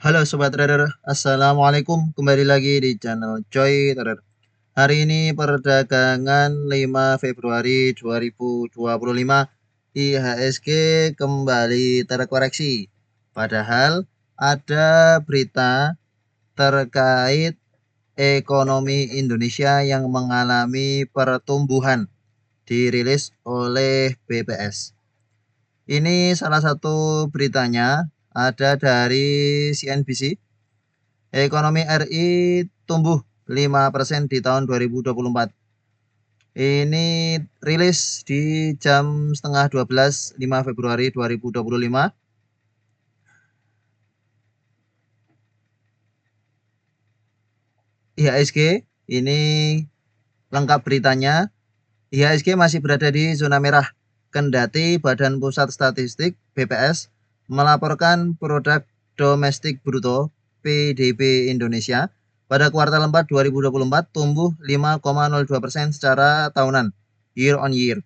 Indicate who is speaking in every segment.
Speaker 1: Halo Sobat Trader, Assalamualaikum. Kembali lagi di channel Choi Trader. Hari ini perdagangan 5 Februari 2025 IHSG kembali terkoreksi. Padahal ada berita terkait ekonomi Indonesia yang mengalami pertumbuhan dirilis oleh BPS. Ini salah satu beritanya ada dari CNBC. Ekonomi RI tumbuh 5% di tahun 2024. Ini rilis di jam setengah 12 5 Februari 2025. IHSG ini lengkap beritanya. IHSG masih berada di zona merah. Kendati Badan Pusat Statistik BPS melaporkan produk domestik bruto PDB Indonesia pada kuartal 4 2024 tumbuh 5,02% secara tahunan year on year.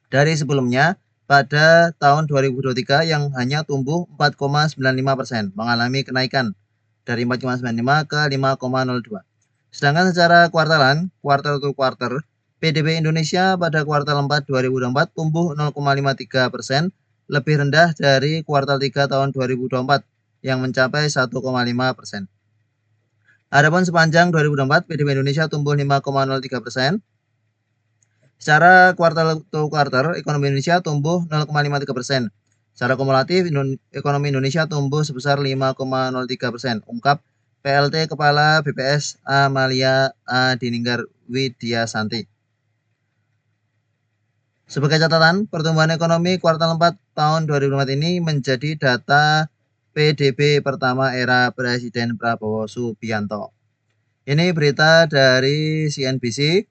Speaker 1: Dari sebelumnya pada tahun 2023 yang hanya tumbuh 4,95%, mengalami kenaikan dari 4,95 ke 5,02. Sedangkan secara kuartalan, quarter to quarter, PDB Indonesia pada kuartal 4 2024 tumbuh 0,53%, lebih rendah dari kuartal 3 tahun 2024 yang mencapai 1,5%. Adapun sepanjang 2024, PDB Indonesia tumbuh 5,03%. Secara kuartal to kuartal, ekonomi Indonesia tumbuh 0,53%. Secara kumulatif, ekonomi Indonesia tumbuh sebesar 5,03%. Ungkap PLT Kepala BPS Amalia Adininggar Widiasanti. Sebagai catatan, pertumbuhan ekonomi kuartal 4 tahun 2024 ini menjadi data PDB pertama era Presiden Prabowo Subianto. Ini berita dari CNBC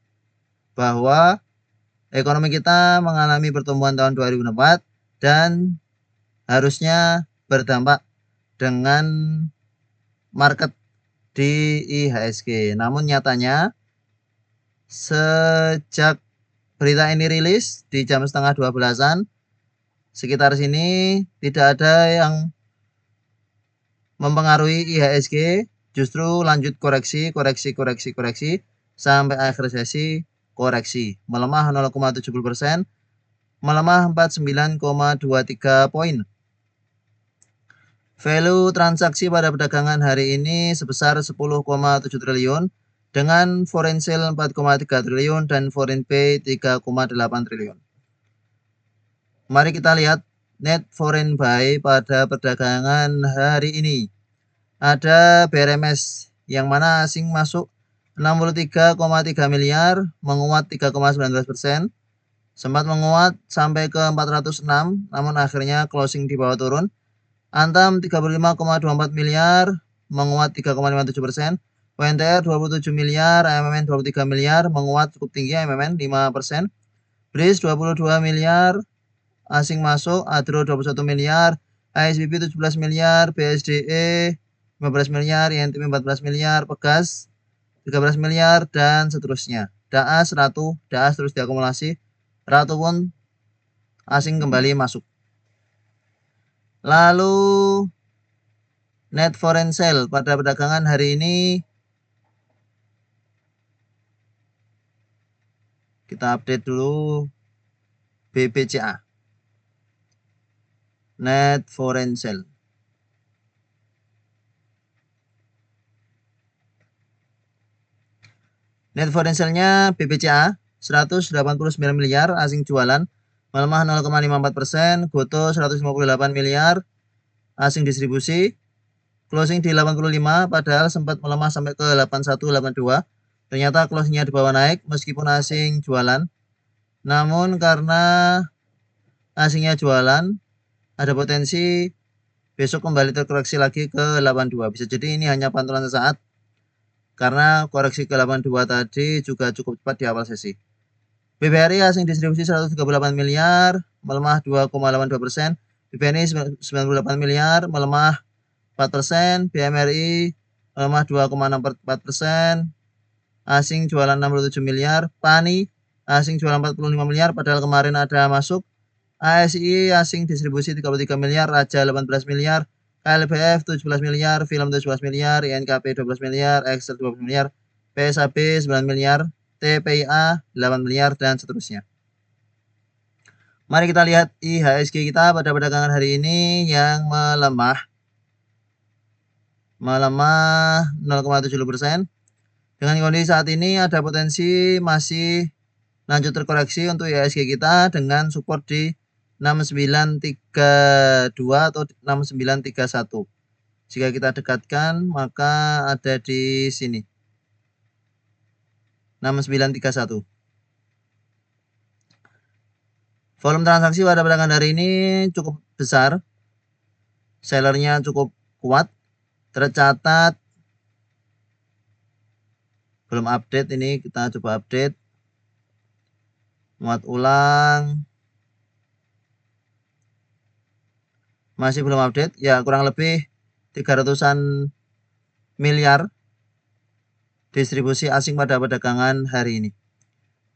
Speaker 1: bahwa ekonomi kita mengalami pertumbuhan tahun 2024 dan harusnya berdampak dengan market di IHSG. Namun nyatanya sejak berita ini rilis di jam setengah 12-an sekitar sini tidak ada yang mempengaruhi IHSG, justru lanjut koreksi sampai akhir sesi koreksi, melemah 0,70%, melemah 49,23 poin. Value transaksi pada perdagangan hari ini sebesar 10,7 triliun dengan foreign sale 4,3 triliun dan foreign pay 3,8 triliun. Mari kita lihat net foreign buy pada perdagangan hari ini. Ada BRMS yang mana asing masuk 63,3 miliar, menguat 3,19%, sempat menguat sampai ke 406, namun akhirnya closing di bawah turun. Antam 35,24 miliar, menguat 3,57%, WNTR 27 miliar, AMMN 23 miliar, menguat cukup tinggi, AMMN 5%, BRIS 22 miliar, asing masuk, ADRO 21 miliar, ASBP 17 miliar, BSDE 15 miliar, INTP 14 miliar, Pegas 13 miliar, dan seterusnya. DAAS, Ratu, DAAS terus diakumulasi, Ratu pun asing kembali masuk. Lalu net foreign sale pada perdagangan hari ini kita update dulu BBCA. Net foreign sale. Net foreign sale-nya BBCA 189 miliar asing jualan, melemah 0,54%, Goto 158 miliar asing distribusi, closing di 85 padahal sempat melemah sampai ke 8182. Ternyata closingnya di bawah naik meskipun asing jualan. Namun karena asingnya jualan, ada potensi besok kembali terkoreksi lagi ke 82. Bisa jadi ini hanya pantulan sesaat karena koreksi ke 82 tadi juga cukup cepat di awal sesi. BBRI asing distribusi 138 miliar, melemah 2,82%. BBNI 98 miliar, melemah 4%. BMRI melemah 2,64%. Asing jualan 67 miliar. PANI asing jualan 45 miliar padahal kemarin ada masuk. ASI asing distribusi 33 miliar, Raja 18 miliar, KLBF 17 miliar, Film 17 miliar, INKP 12 miliar, Excel 12 miliar, PSAB 9 miliar, TPIA 8 miliar, dan seterusnya. Mari kita lihat IHSG kita pada perdagangan hari ini yang melemah 0,70%. Dengan kondisi saat ini ada potensi masih lanjut terkoreksi untuk IHSG kita dengan support di 6932 atau 6931. Jika kita dekatkan maka ada di sini 6931. Volume transaksi pada perdagangan hari ini cukup besar. Sellernya cukup kuat. Tercatat belum update, ini kita coba update. Muat ulang. Masih belum update. Ya, kurang lebih 300-an miliar distribusi asing pada perdagangan hari ini.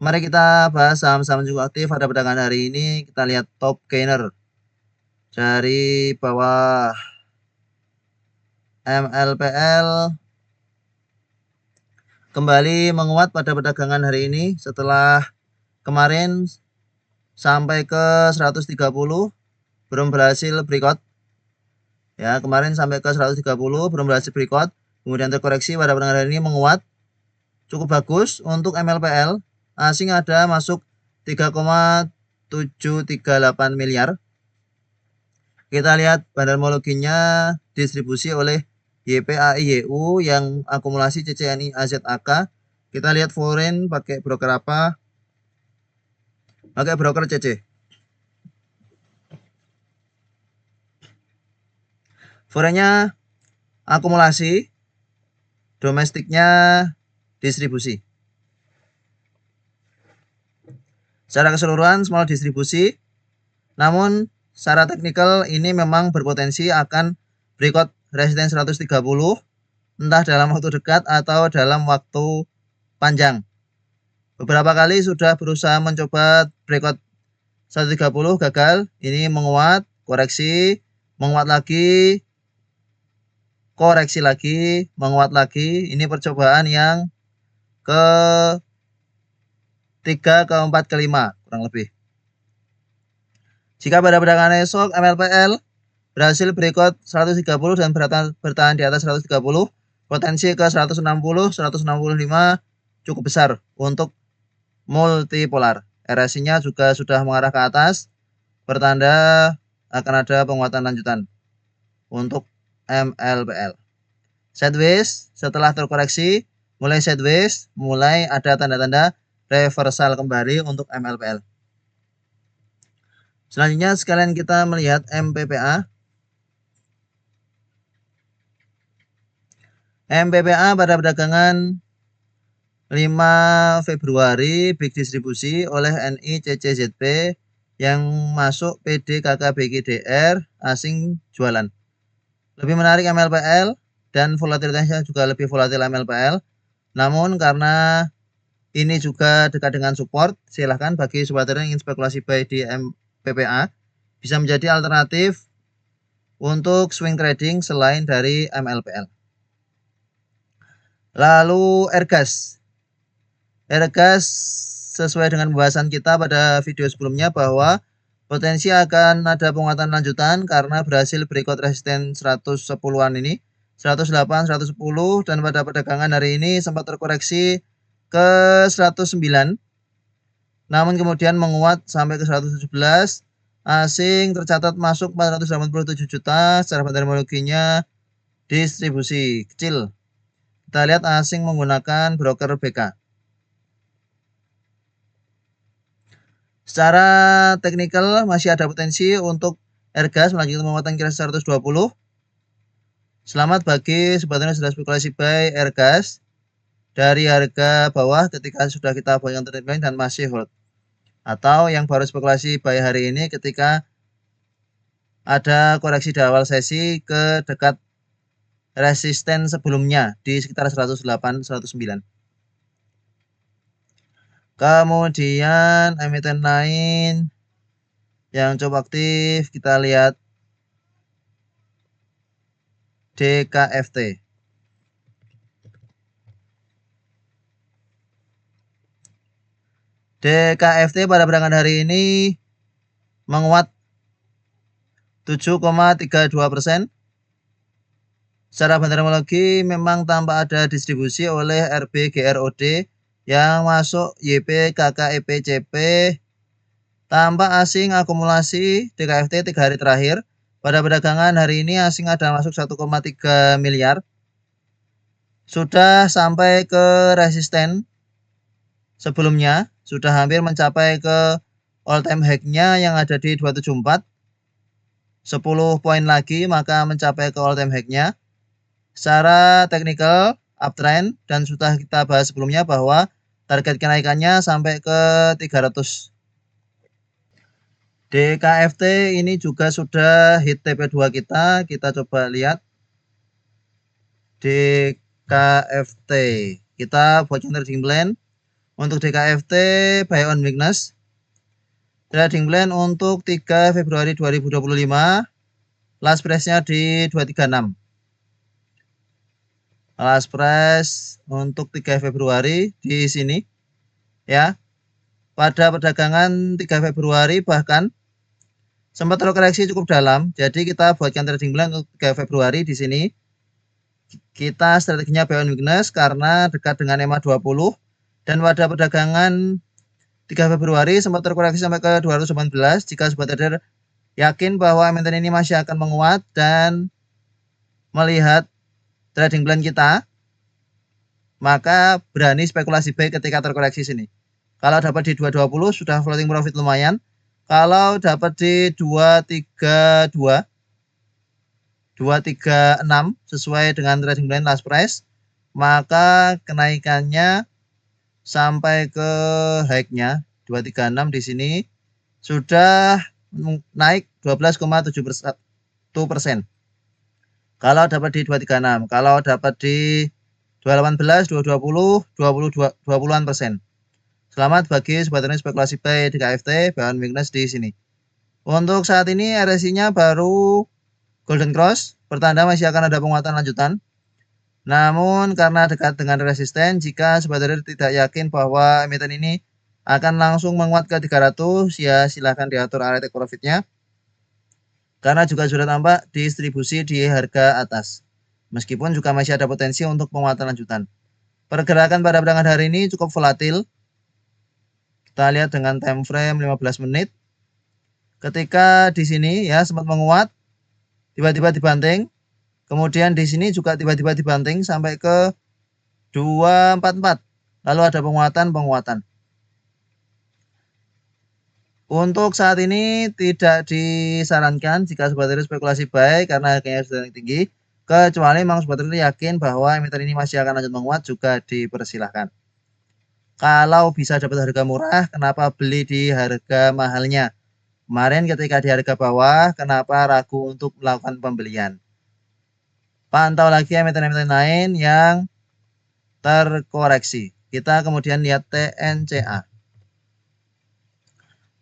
Speaker 1: Mari kita bahas saham-saham cukup aktif pada perdagangan hari ini. Kita lihat top gainer dari bawah. MLPL kembali menguat pada perdagangan hari ini setelah kemarin sampai ke 130 belum berhasil breakout. Ya, kemarin sampai ke 130 belum berhasil breakout. Kemudian terkoreksi pada perdagangan hari ini menguat. Cukup bagus untuk MLPL. Asing ada masuk 3,738 miliar. Kita lihat bandarmologinya distribusi oleh YPAIYU yang akumulasi CCNI AZAK. Kita lihat foreign pakai broker apa? Pakai broker CC. Foreignnya akumulasi, domestiknya distribusi. Secara keseluruhan small distribusi, namun secara teknikal ini memang berpotensi akan breakout resistance 130 entah dalam waktu dekat atau dalam waktu panjang. Beberapa kali sudah berusaha mencoba breakout 130 gagal. Ini menguat, koreksi, menguat lagi, koreksi lagi, menguat lagi. Ini percobaan yang ke 3, ke-4, ke-5 kurang lebih. Jika pada perdagangan esok MLPL berhasil breakout 130 dan bertahan di atas 130, potensi ke 160, 165 cukup besar untuk multipolar. RSI-nya juga sudah mengarah ke atas, bertanda akan ada penguatan lanjutan untuk MLPL. Sideways setelah terkoreksi, mulai sideways, mulai ada tanda-tanda reversal kembali untuk MLPL. Selanjutnya sekalian kita melihat MPPA. MPPA pada perdagangan 5 Februari big distribusi oleh NICCZP yang masuk PDKKBGDR asing jualan. Lebih menarik MLPL dan volatilitasnya juga lebih volatil MLPL. Namun karena ini juga dekat dengan support, silahkan bagi sobat trader yang ingin spekulasi buy di MPPA bisa menjadi alternatif untuk swing trading selain dari MLPL. Lalu Airgas. Airgas sesuai dengan pembahasan kita pada video sebelumnya bahwa potensi akan ada penguatan lanjutan karena berhasil breakout resisten 110-an ini, 108, 110, dan pada perdagangan hari ini sempat terkoreksi ke 109. Namun kemudian menguat sampai ke 117. Asing tercatat masuk 487 juta, secara bandarmologinya distribusi kecil. Kita lihat asing menggunakan broker BK. Secara teknikal masih ada potensi untuk Airgas melanjutkan penguatan kira 120. Selamat bagi sobat yang sudah spekulasi buy Airgas dari harga bawah ketika sudah kita buy untuk trade dan masih hold. Atau yang baru spekulasi buy hari ini ketika ada koreksi di awal sesi ke dekat resisten sebelumnya di sekitar 108, 109. Kemudian emiten lain yang cukup aktif kita lihat DKFT. DKFT pada perdagangan hari ini menguat 7,32%. Secara fundamental memang tanpa ada distribusi oleh RBGROD yang masuk YP, KK, EP, CP. Tanpa asing akumulasi DKFT 3 hari terakhir. Pada perdagangan hari ini asing ada masuk 1,3 miliar. Sudah sampai ke resisten sebelumnya. Sudah hampir mencapai ke all time high-nya yang ada di 274. 10 poin lagi maka mencapai ke all time high-nya. Secara teknikal uptrend dan sudah kita bahas sebelumnya bahwa target kenaikannya sampai ke 300. DKFT ini juga sudah hit TP2 kita. Kita coba lihat DKFT. Kita buat trading plan untuk DKFT buy on weakness. Trading plan untuk 3 Februari 2025. Last price-nya di 236. Last price untuk 3 Februari di sini ya. Pada perdagangan 3 Februari bahkan sempat terkoreksi cukup dalam. Jadi kita buatkan trading plan untuk 3 Februari di sini. Kita strateginya buy on weakness karena dekat dengan EMA 20 dan pada perdagangan 3 Februari sempat terkoreksi sampai ke 219. Jika sobat trader yakin bahwa emiten ini masih akan menguat dan melihat trading plan kita, maka berani spekulasi buy ketika terkoreksi sini. Kalau dapat di 220 sudah floating profit lumayan. Kalau dapat di 232, 236 sesuai dengan trading plan last price, maka kenaikannya sampai ke high-nya 236 di sini sudah naik 12,7%. Kalau dapat di 236, kalau dapat di 218, 220, 20-an persen. Selamat bagi sobat trader spekulasi buy di KFT, buy on weakness di sini. Untuk saat ini RSI-nya baru golden cross, pertanda masih akan ada penguatan lanjutan. Namun karena dekat dengan resisten, jika sobat trader tidak yakin bahwa emiten ini akan langsung menguat ke 300, ya silahkan diatur area take profitnya. Karena juga sudah tampak distribusi di harga atas. Meskipun juga masih ada potensi untuk penguatan lanjutan. Pergerakan pada perdagangan hari ini cukup volatil. Kita lihat dengan time frame 15 menit. Ketika di sini ya sempat menguat, tiba-tiba dibanting. Kemudian di sini juga tiba-tiba dibanting sampai ke 244. Lalu ada penguatan. Untuk saat ini tidak disarankan jika sobat trader spekulasi buy karena harganya sudah tinggi. Kecuali memang sobat trader yakin bahwa emiten ini masih akan lanjut menguat, juga dipersilahkan. Kalau bisa dapat harga murah, kenapa beli di harga mahalnya? Kemarin ketika di harga bawah, kenapa ragu untuk melakukan pembelian? Pantau lagi emiten-emiten lain yang terkoreksi. Kita kemudian lihat TNCA.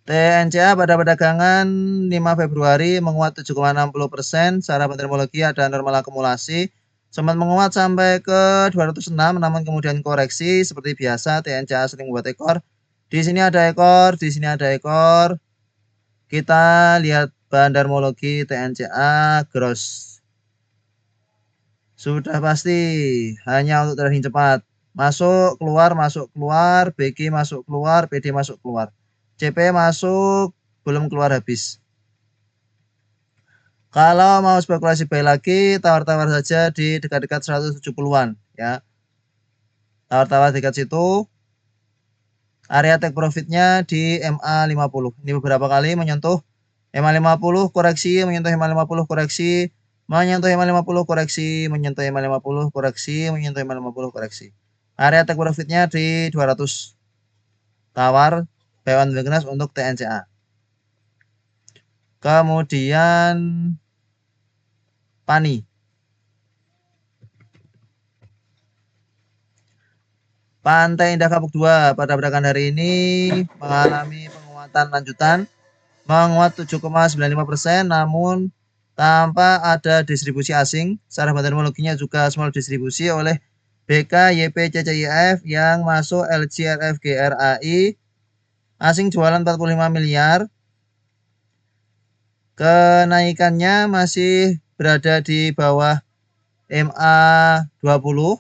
Speaker 1: TNCA pada perdagangan 5 Februari menguat 7,60%. Secara fundamental ada normal akumulasi. Sempat menguat sampai ke 206, namun kemudian koreksi seperti biasa. TNCA sering membuat ekor. Di sini ada ekor, di sini ada ekor. Kita lihat bandarmologi TNCA gross. Sudah pasti hanya untuk trading cepat. Masuk keluar, BG masuk keluar, PD masuk keluar. CP masuk, belum keluar habis. Kalau mau spekulasi buy lagi, tawar-tawar saja di dekat-dekat 170-an ya. Tawar-tawar dekat situ. Area take profitnya di MA50. Ini beberapa kali menyentuh MA50 koreksi, menyentuh MA50 koreksi, menyentuh MA50 koreksi, menyentuh MA50 koreksi, menyentuh MA50 koreksi. Area take profitnya di 200. Tawar buy on weakness untuk TNCA. Kemudian Pani. Pantai Indah Kapuk 2 pada perdagangan hari ini mengalami penguatan lanjutan. Menguat 7,95%, namun tanpa ada distribusi asing. Secara terminologinya juga small distribusi oleh BK, YP, CCIF yang masuk LCRF, GRAI. Asing jualan 45 miliar. Kenaikannya masih berada di bawah MA 20,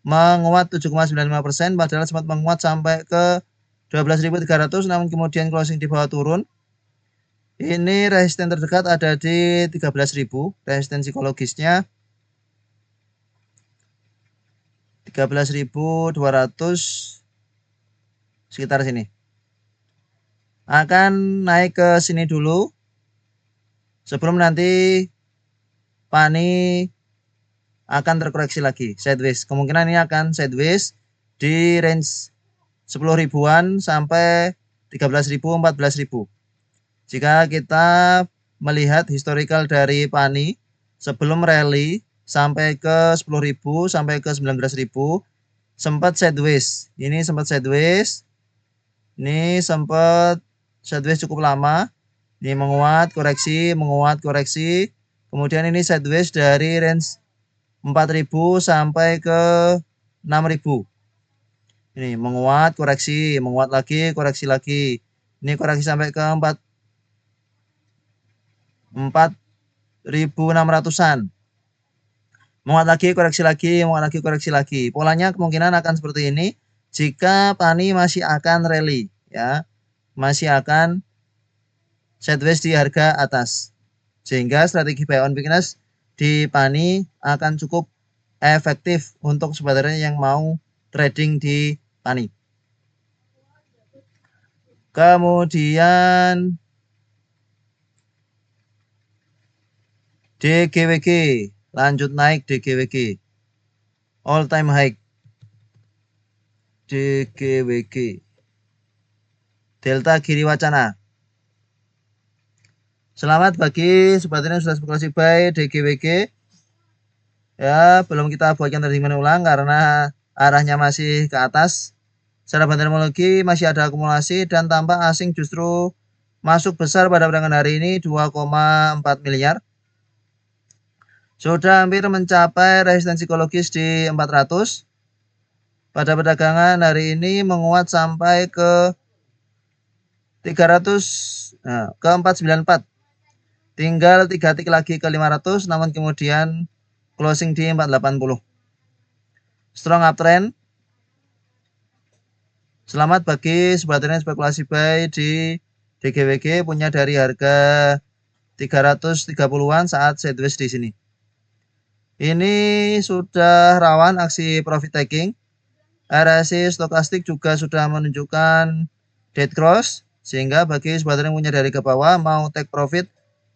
Speaker 1: menguat 7,95%, padahal sempat menguat sampai ke 12.300, namun kemudian closing di bawah turun. Ini resisten terdekat ada di 13.000, resisten psikologisnya 13.200, sekitar sini. Akan naik ke sini dulu sebelum nanti pani akan terkoreksi lagi sideways. Kemungkinan ini akan sideways di range 10 ribuan sampai 13.000, 14.000. Jika kita melihat historical dari pani sebelum rally sampai ke 10.000 sampai ke 19.000 sempat sideways. Ini sempat sideways. Ini sempat sideways cukup lama. Ini menguat, koreksi, menguat, koreksi. Kemudian ini sideways dari range 4.000 sampai ke 6.000. Ini menguat, koreksi, menguat lagi, koreksi lagi. Ini koreksi sampai ke 4.600-an. Menguat lagi, koreksi lagi, menguat lagi, koreksi lagi. Polanya kemungkinan akan seperti ini jika pani masih akan rally, ya. Masih akan sideways di harga atas. Sehingga strategi buy on weakness di pani akan cukup efektif untuk sebenarnya yang mau trading di pani. Kemudian DGWG lanjut naik, DGWG all time high. DGWG Delta Giri Wacana. Selamat bagi sobat yang sudah spekulasi buy DGWG. Ya, belum kita buatkan trading ulang karena arahnya masih ke atas. Secara terminologi masih ada akumulasi dan tampak asing justru masuk besar pada perdagangan hari ini 2,4 miliar. Sudah hampir mencapai resistensi psikologis di 400. Pada perdagangan hari ini menguat sampai ke 300, ke 494. Tinggal 3 tik lagi ke 500, namun kemudian closing di 480. Strong uptrend. Selamat bagi sobat yang spekulasi buy di DGWG punya dari harga 330-an saat sideways di sini. Ini sudah rawan aksi profit taking. RSI stokastik juga sudah menunjukkan dead cross, sehingga bagi sobat yang punya dari ke bawah mau take profit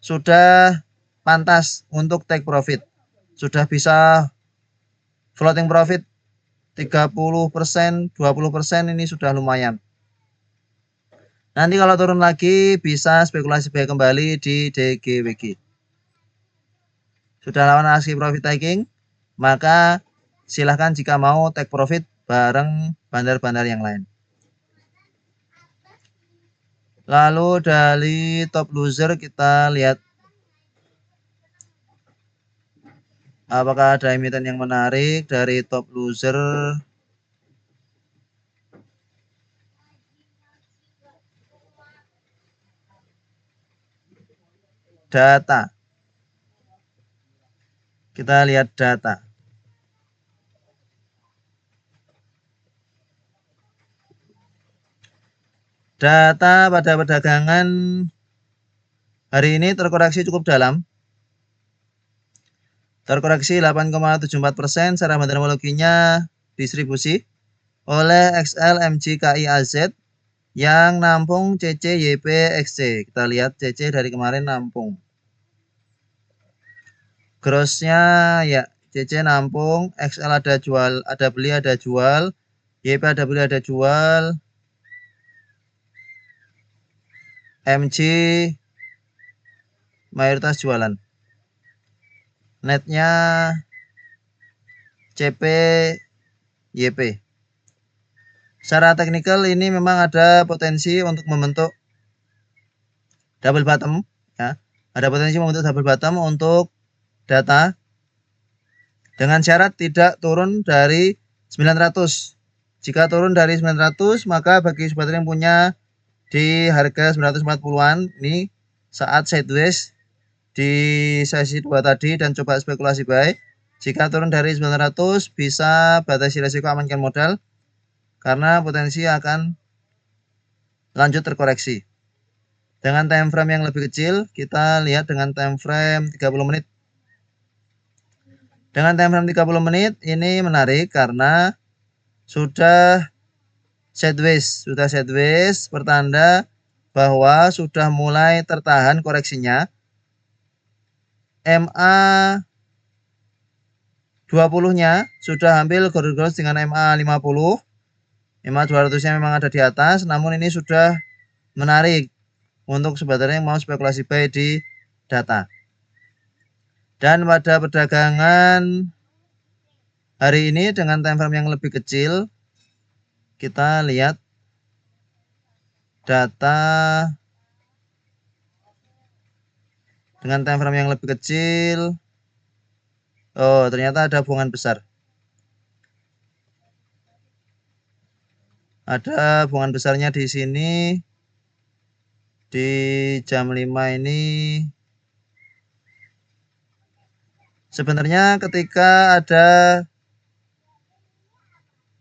Speaker 1: sudah pantas untuk take profit. Sudah bisa floating profit 30%, 20% ini sudah lumayan. Nanti kalau turun lagi bisa spekulasi buy kembali di DGWG. Sudah lawan aksi profit taking, maka silahkan jika mau take profit bareng bandar-bandar yang lain. Lalu dari top loser kita lihat apakah ada emiten yang menarik dari top loser. Data. Kita lihat data. Data pada perdagangan hari ini terkoreksi cukup dalam. Terkoreksi 8,74%, secara terminologinya distribusi oleh XL, MG, KI, AZ yang nampung CC, YP, XC. Kita lihat CC dari kemarin nampung. Grossnya ya CC nampung, XL ada jual, ada beli, ada jual, YP ada beli, ada jual, MG mayoritas jualan. Netnya CP, YP. Secara teknikal ini memang ada potensi untuk membentuk double bottom, ya. Ada potensi membentuk double bottom untuk data dengan syarat tidak turun dari 900. Jika turun dari 900, maka bagi sobat yang punya di harga 940-an ini saat sideways di sesi 2 tadi dan coba spekulasi buy. Jika turun dari 900 bisa batasi resiko, amankan modal karena potensi akan lanjut terkoreksi. Dengan time frame yang lebih kecil, kita lihat dengan time frame 30 menit. Dengan time frame 30 menit ini menarik karena sudah sideways, pertanda bahwa sudah mulai tertahan koreksinya. MA 20-nya sudah hampir gores dengan MA 50. MA 200-nya memang ada di atas, namun ini sudah menarik untuk sebenarnya yang mau spekulasi buy di data. Dan pada perdagangan hari ini dengan time frame yang lebih kecil, kita lihat data dengan time frame yang lebih kecil. Oh, ternyata ada buangan besar. Ada buangan besarnya di sini di jam 5 ini. Sebenarnya ketika ada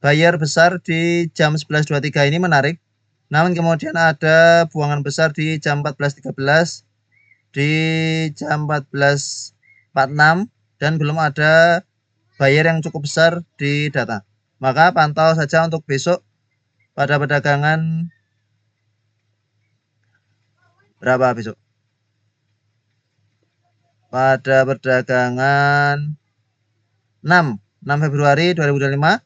Speaker 1: buyer besar di jam 11.23 ini menarik. Namun kemudian ada buangan besar di jam 14.13, di jam 14.46 dan belum ada buyer yang cukup besar di data. Maka pantau saja untuk besok pada perdagangan berapa besok? Pada perdagangan 6 Februari 2025.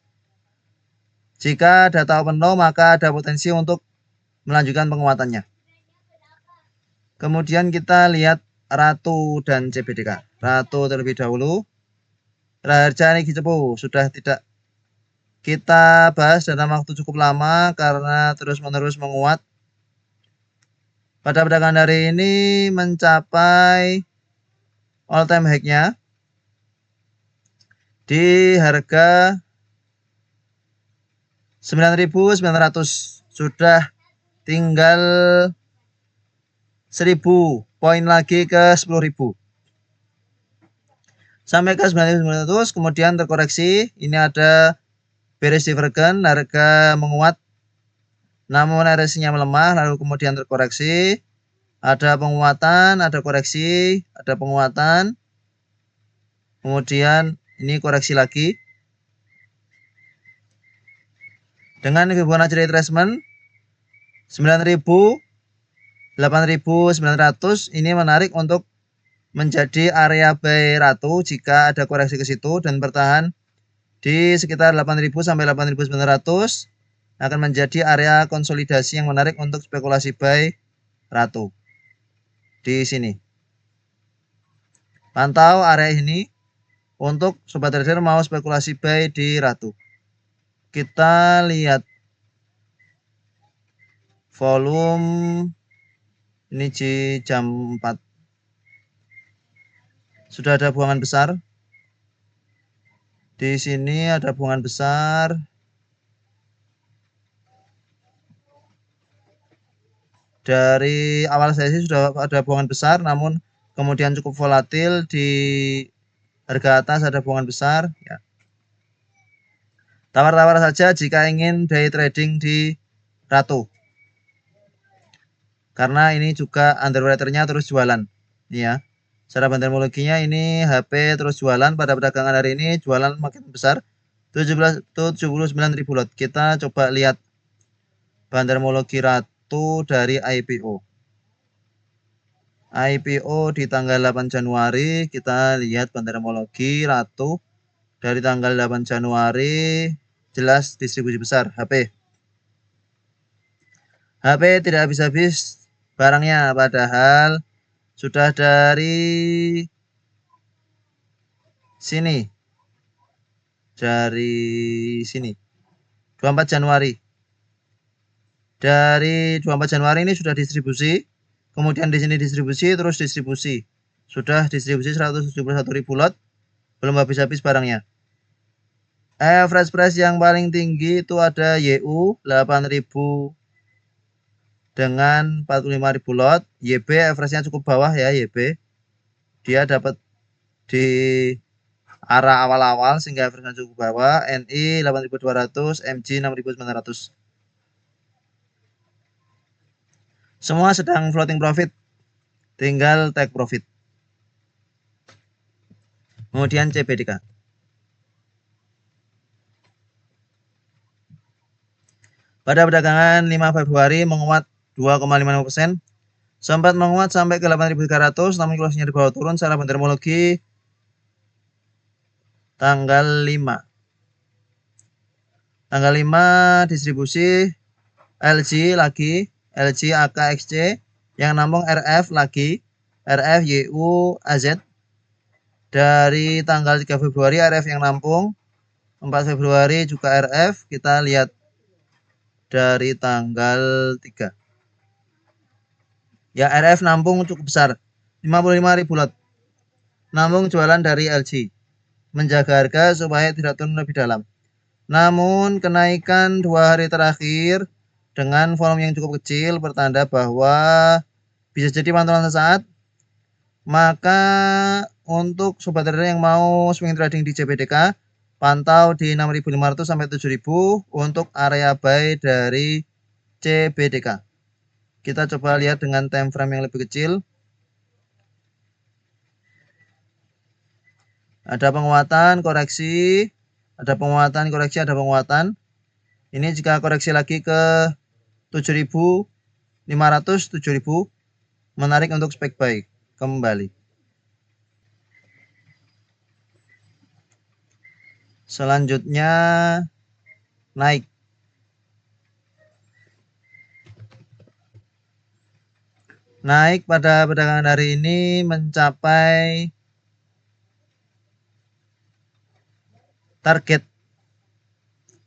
Speaker 1: Jika data open low maka ada potensi untuk melanjutkan penguatannya. Kemudian kita lihat Ratu dan CBDK. Ratu terlebih dahulu. Raharja Niki Cepu sudah tidak kita bahas dalam waktu cukup lama karena terus-menerus menguat. Pada perdagangan hari ini mencapai all time high-nya di harga 9.900. Sudah tinggal 1.000 poin lagi ke 10.000. Sampai ke 9.900 kemudian terkoreksi. Ini ada bearish divergence, harga menguat namun RSI-nya melemah, lalu kemudian terkoreksi. Ada penguatan, ada koreksi, ada penguatan. Kemudian ini koreksi lagi. Dengan Fibonacci retracement 9.000, 8.900 ini menarik untuk menjadi area buy Ratu jika ada koreksi ke situ dan bertahan di sekitar 8.000 sampai 8.900 akan menjadi area konsolidasi yang menarik untuk spekulasi buy Ratu. Di sini. Pantau area ini untuk sobat trader mau spekulasi buy di Ratu. Kita lihat volume ini di jam 4. Sudah ada buangan besar. Di sini ada buangan besar. Dari awal sesi sudah ada buangan besar, namun kemudian cukup volatil di harga atas ada buangan besar. Ya. Tawar-tawar saja jika ingin day trading di Ratu. Karena ini juga underwaternya terus jualan. Ya. Secara bandermologinya ini HP terus jualan pada perdagangan hari ini, jualan makin besar. 79.000 lot. Kita coba lihat bandermologi Ratu dari IPO. IPO di tanggal 8 Januari, kita lihat bandermologi Ratu dari tanggal 8 Januari, jelas distribusi besar HP. HP tidak habis-habis barangnya, padahal sudah dari sini. Dari sini. 24 Januari. Dari 24 Januari ini sudah distribusi Kemudian di sini distribusi, terus distribusi. Sudah distribusi 171.000 lot, belum habis-habis barangnya. Average price yang paling tinggi itu ada YU 8.000 dengan 45.000 lot. YB average-nya cukup bawah ya, YB. Dia dapat di arah awal-awal sehingga average-nya cukup bawah. NI 8.200, MG 6.900. Semua sedang floating profit, tinggal take profit. Kemudian CBDK. Pada perdagangan 5 Februari menguat 2,55%. Sempat menguat sampai ke 8.300, namun closing-nya di bawah turun secara terminologi tanggal 5. Tanggal 5 distribusi LG lagi, LG AKXC yang nampung RF lagi, RF YU AZ. Dari tanggal 3 Februari RF yang nampung, 4 Februari juga RF, kita lihat dari tanggal 3. Ya, RF nampung cukup besar, 55.000 lot. Nampung jualan dari LG, menjaga harga supaya tidak turun lebih dalam. Namun kenaikan 2 hari terakhir dengan volume yang cukup kecil bertanda bahwa bisa jadi pantulan sesaat. Maka untuk sobat trader yang mau swing trading di CBDK, pantau di 6.500 sampai 7.000 untuk area buy dari CBDK. Kita coba lihat dengan time frame yang lebih kecil. Ada penguatan, koreksi, ada penguatan, koreksi, ada penguatan. Ini jika koreksi lagi ke 7.500, 7.000, menarik untuk spek buy kembali. Selanjutnya naik. Naik pada perdagangan hari ini mencapai target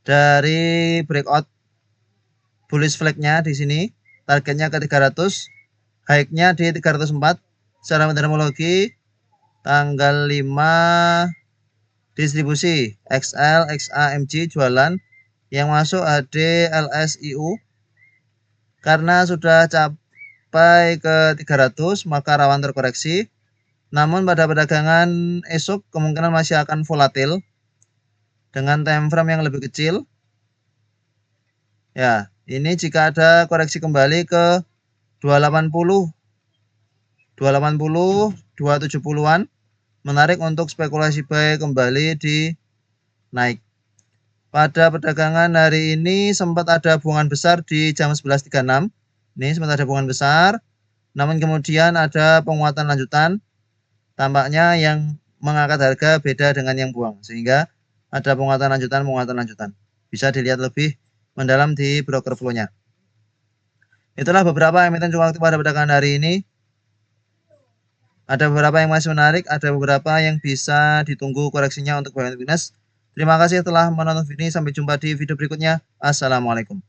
Speaker 1: dari breakout bullish flag-nya di sini. Targetnya ke 300, high-nya di 304. Secara terminologi tanggal 5 distribusi XL, XA, MG jualan, yang masuk AD, LS, IU. Karena sudah capai ke 300 maka rawan terkoreksi. Namun pada perdagangan esok kemungkinan masih akan volatil dengan time frame yang lebih kecil. Ya, ini jika ada koreksi kembali ke 280, 270-an, menarik untuk spekulasi buy kembali di naik. Pada perdagangan hari ini sempat ada buangan besar di jam 11.36. Ini sempat ada buangan besar, namun kemudian ada penguatan lanjutan. Tampaknya yang mengangkat harga beda dengan yang buang, sehingga ada penguatan lanjutan. Bisa dilihat lebih mendalam di broker flow-nya. Itulah beberapa emiten cukup aktif pada perdagangan hari ini. Ada beberapa yang masih menarik, ada beberapa yang bisa ditunggu koreksinya untuk buy and weakness. Terima kasih telah menonton video ini. Sampai jumpa di video berikutnya. Assalamualaikum.